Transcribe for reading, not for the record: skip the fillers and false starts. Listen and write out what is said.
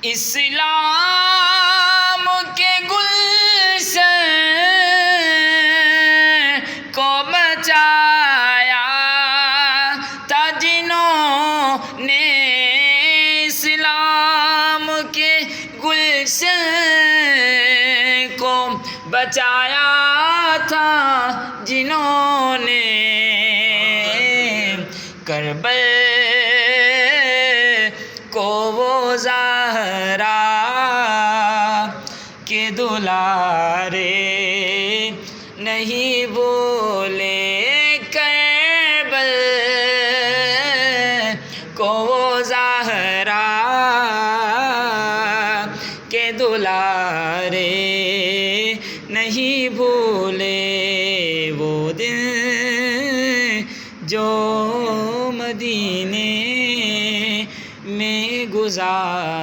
इस्लाम के गुलशन को बचाया था जिन्होंने, इस्लाम के गुलशन को बचाया था जिन्होंने, करबल को वो ज़हरा के दुलारे नहीं बोले, करबल को वो ज़हरा के दुलारे नहीं भूले, वो दिन जो मदीने में गुज़ार।